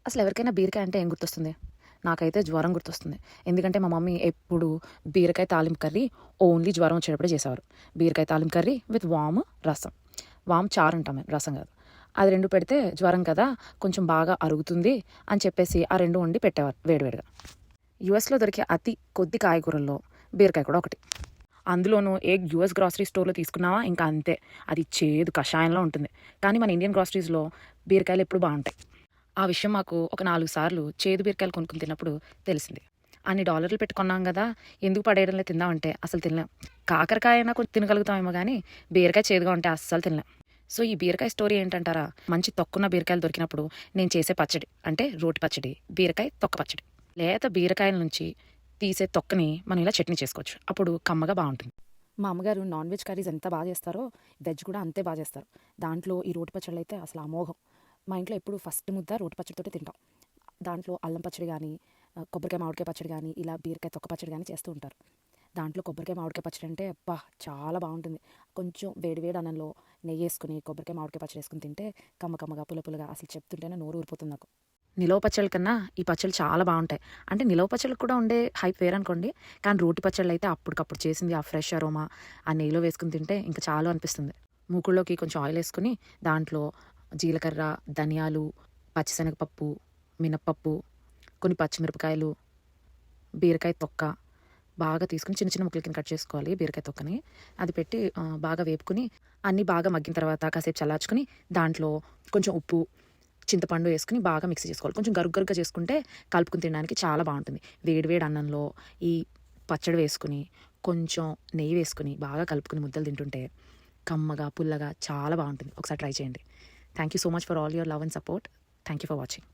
అసలు ఎవరికైనా బీరకాయ అంటే ఏం గుర్తొస్తుంది? నాకైతే జ్వరం గుర్తొస్తుంది. ఎందుకంటే మా మమ్మీ ఎప్పుడు బీరకాయ తాలింపు కర్రీ ఓన్లీ జ్వరం వచ్చేటప్పుడే చేసేవారు. బీరకాయ తాలింపు కర్రీ విత్ వాము, రసం. వాము చారు అంటాం మేము, రసం కాదు. అది 2 పెడితే జ్వరం కదా కొంచెం బాగా అరుగుతుంది అని చెప్పేసి ఆ 2 వండి పెట్టేవారు వేడివేడిగా. యూఎస్‌లో దొరికే అతి కొద్ది కాయగూరల్లో బీరకాయ కూడా ఒకటి. అందులోనూ యూఎస్ గ్రాసరీ స్టోర్‌లో తీసుకున్నావా ఇంకా అంతే. అది చేదు కషాయంలా ఉంటుంది. కానీ మన ఇండియన్ గ్రాసరీస్‌లో బీరకాయలు ఎప్పుడు బావుంటాయి. ఆ విషయం మాకు ఒక 4 సార్లు చేదు బీరకాయలు కొనుక్కొని తిన్నప్పుడు తెలిసింది. అన్ని డాలర్లు పెట్టి కొన్నాం గదా! ఎందుకు పడేయడంలే తిందామంటే అసలు తినలేం. కాకరకాయ అయినా కొంచెం తినగలుగుతామేమో గానీ, బీరకాయ చేదుగా ఉంటే అస్సలు తినలేం. సో, ఈ బీరకాయ స్టోరీ ఏంటంటారా? మంచి తొక్కున్న బీరకాయలు దొరికినప్పుడు నేను చేసే పచ్చడి అంటే రోటి పచ్చడి, బీరకాయ తొక్క పచ్చడి. లేత బీరకాయల నుంచి తీసే తొక్కని మనం ఇలా చట్నీ చేసుకోవచ్చు. అప్పుడు కమ్మగా బావుంటుంది. మా అమ్మగారు నాన్ వెజ్ కర్రీస్ ఎంత బాగా చేస్తారో, వెజ్ కూడా అంతే బాగా చేస్తారు. దాంట్లో ఈ రోటి పచ్చళ్ళైతే అసలు అమోఘం. మా ఇంట్లో ఎప్పుడు ఫస్ట్ ముద్ద రోటి పచ్చడితోటే తింటాం. దాంట్లో అల్లం పచ్చడి గానీ, కొబ్బరికాయ, మామిడికాయ పచ్చడి గానీ, ఇలా బీరకాయ తొక్క పచ్చడి గానీ చేస్తూ ఉంటారు. దాంట్లో కొబ్బరికాయ, మామిడికాయ పచ్చడి అంటే అబ్బా! చాలా బావుంటుంది. కొంచెం వేడి వేడి అన్నంలో నెయ్యేసుకొని, కొబ్బరికాయ, మామిడికాయ పచ్చడి ఏసుకొని తింటే కమ్మ కమ్మగా, పుల్ల పుల్లగా అసలు చెప్తుంటేనే నోరు ఊరిపోతుంది నాకు. నిలవ పచ్చళ్ళ కన్నా ఈ పచ్చళ్ళు చాలా బావుంటాయి. అంటే నిలవ పచ్చళ్ళకి కూడా ఉండే హైప్ వేరనుకోండి. కానీ రోటి పచ్చళ్ళైతే అప్పటికప్పుడు చేసింది ఆ ఫ్రెష్ అరోమా, ఆ నెయ్యిలో వేసుకొని తింటే ఇంక చాలు అనిపిస్తుంది. మూకుడులోకి కొంచెం ఆయిలేసుకొని దాంట్లో జీలకర్ర, ధనియాలు, పచ్చిశనగపప్పు, మినప్పప్పు, కొన్ని పచ్చిమిరపకాయలు, బీరకాయ తొక్క బాగా తీసుకొని చిన్న చిన్న ముక్కల కింద కట్ చేసుకోవాలి బీరకాయ తొక్కని. అది పెట్టి బాగా వేపుకొని అన్నీ బాగా మగ్గిన తర్వాత కాసేపు చల్లార్చుకొని దాంట్లో కొంచెం ఉప్పు, చింతపండు వేసుకొని బాగా మిక్సీ చేసుకోవాలి. కొంచెం గరుగ్గరుగ్గా చేసుకుంటే కలుపుకొని తినడానికి చాలా బావుంటుంది. వేడి వేడి అన్నంలో ఈ పచ్చడి వేసుకొని, కొంచెం నెయ్యి వేసుకొని బాగా కలుపుకొని ముద్దలు తింటుంటే కమ్మగా, పుల్లగా చాలా బావుంటుంది. ఒకసారి ట్రై చేయండి. Thank you so much for all your love and support. Thank you for watching.